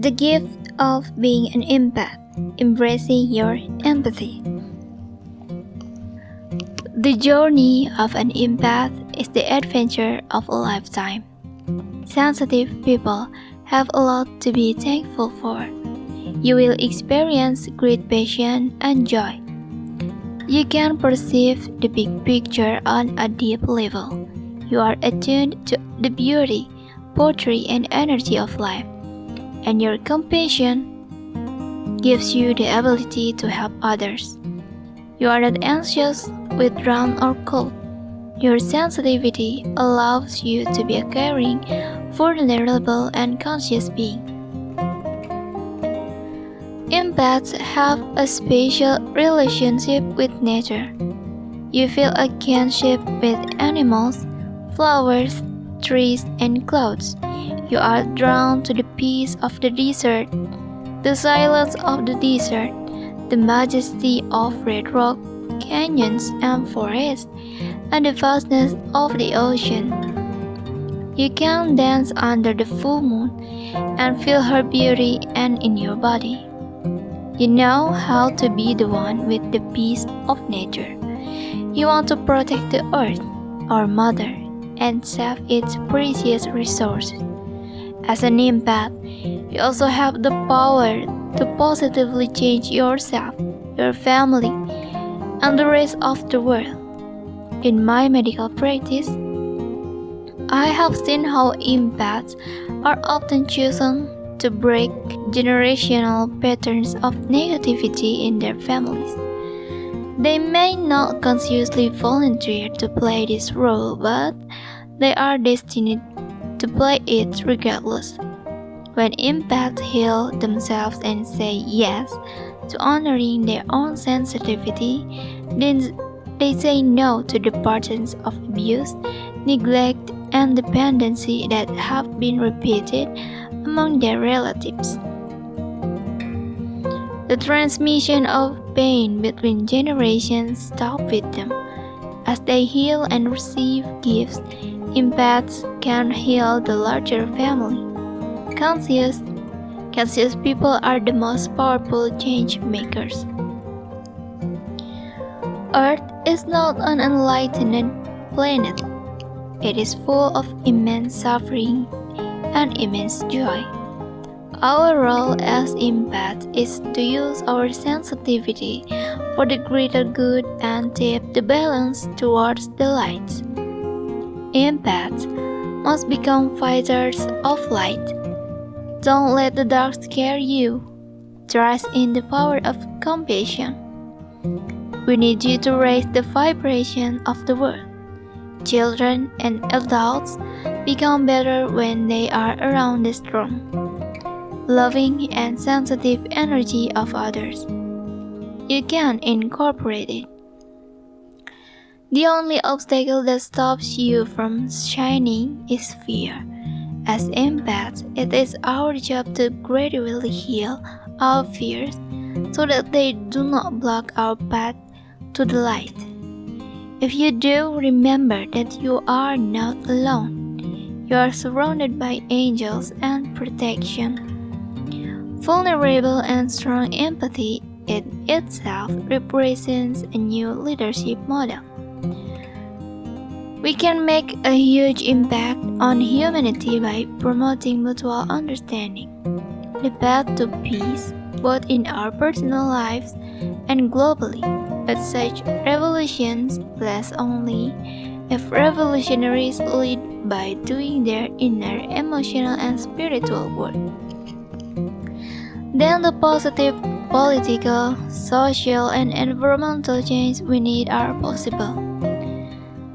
The gift of being an empath, embracing your empathy. The journey of an empath is the adventure of a lifetime. Sensitive people have a lot to be thankful for. You will experience great passion and joy. You can perceive the big picture on a deep level. You are attuned to the beauty, poetry, and energy of life, and your compassion gives you the ability to help others. You are not anxious, withdrawn, or cold. Your sensitivity allows you to be a caring, vulnerable, and conscious being. Empaths have a special relationship with nature. You feel a kinship with animals, flowers, trees, and clouds. You are drawn to the peace of the desert, the silence of the desert, the majesty of red rock, canyons, and forests, and the vastness of the ocean. You can dance under the full moon and feel her beauty and in your body. You know how to be the one with the peace of nature. You want to protect the earth, our mother, and save its precious resources. As an empath, you also have the power to positively change yourself, your family, and the rest of the world. In my medical practice, I have seen how empaths are often chosen to break generational patterns of negativity in their families. They may not consciously volunteer to play this role, but they are destined to play it regardless. When empaths heal themselves and say yes to honoring their own sensitivity, then they say no to the patterns of abuse, neglect, and dependency that have been repeated among their relatives. The transmission of pain between generations stops with them. As they heal and receive gifts, empaths can heal the larger family. Conscious people are the most powerful change makers. Earth is not an enlightened planet. It is full of immense suffering and immense joy. Our role as empaths is to use our sensitivity for the greater good and tip the balance towards the light. Empaths must become fighters of light. Don't let the dark scare you. Trust in the power of compassion. We need you to raise the vibration of the world. Children and adults become better when they are around the strong, loving, and sensitive energy of others. You can incorporate it. The only obstacle that stops you from shining is fear. As empaths, it is our job to gradually heal our fears so that they do not block our path to the light. If you do, remember that you are not alone. You are surrounded by angels and protection. Vulnerable and strong empathy in itself represents a new leadership model. We can make a huge impact on humanity by promoting mutual understanding, the path to peace, both in our personal lives and globally. But such revolutions last only if revolutionaries lead by doing their inner emotional and spiritual work. Then the positive political, social, and environmental change we need are possible.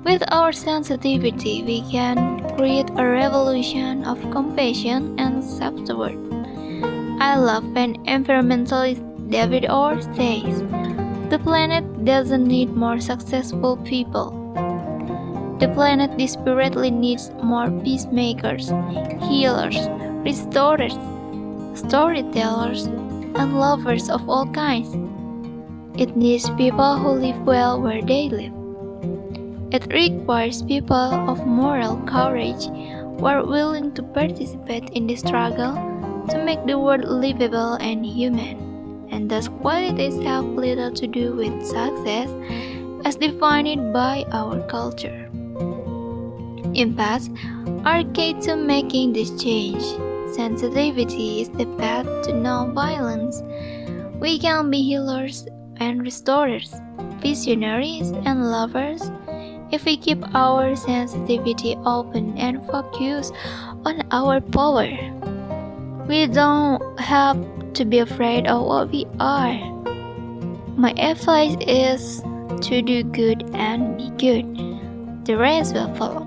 With our sensitivity, we can create a revolution of compassion and self-worth. I love when environmentalist David Orr says, "The planet doesn't need more successful people. The planet desperately needs more peacemakers, healers, restorers, storytellers, and lovers of all kinds. It needs people who live well where they live. It requires people of moral courage who are willing to participate in the struggle to make the world livable and human. And those qualities have little to do with success as defined by our culture. Empaths are key to making this change. Sensitivity is the path to non-violence. We can be healers and restorers, visionaries and lovers, if we keep our sensitivity open and focus on our power. We don't have to be afraid of what we are. My advice is to do good and be good. The rest will follow.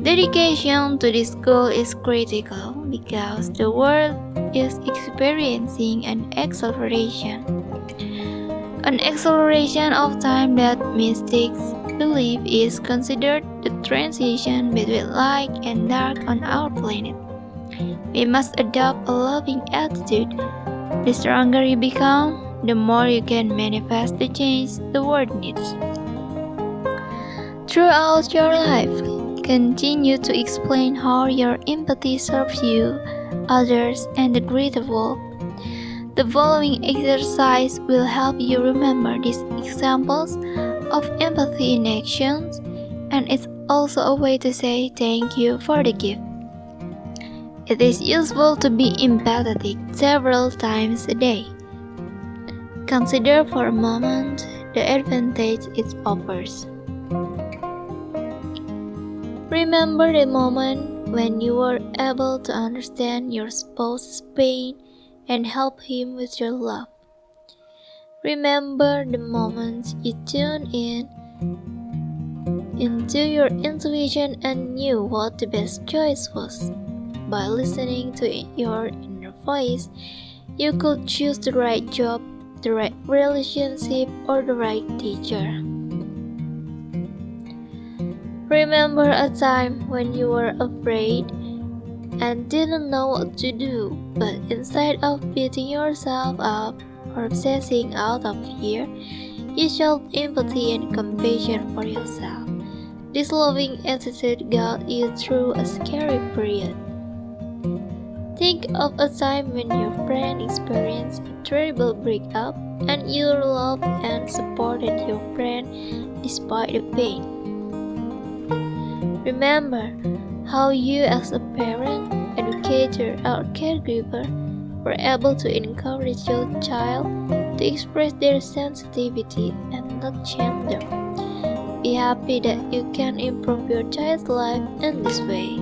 Dedication to this goal is critical because the world is experiencing an acceleration. An acceleration of time that mystics believe is considered the transition between light and dark on our planet. We must adopt a loving attitude. The stronger you become, the more you can manifest the change the world needs. Throughout your life, continue to explain how your empathy serves you, others, and the greater world. The following exercise will help you remember these examples of empathy in actions, and it's also a way to say thank you for the gift. It is useful to be empathetic several times a day. Consider for a moment the advantage it offers. Remember the moment when you were able to understand your spouse's pain and help him with your love. Remember the moments you tuned into your intuition and knew what the best choice was. By listening to your inner voice, you could choose the right job, the right relationship, or the right teacher. Remember a time when you were afraid and didn't know what to do, but instead of beating yourself up or obsessing out of fear, you showed empathy and compassion for yourself. This loving attitude got you through a scary period. Think of a time when your friend experienced a terrible breakup and you loved and supported your friend despite the pain. Remember how you as a parent, educator, or caregiver were able to encourage your child to express their sensitivity and not shame them. Be happy that you can improve your child's life in this way.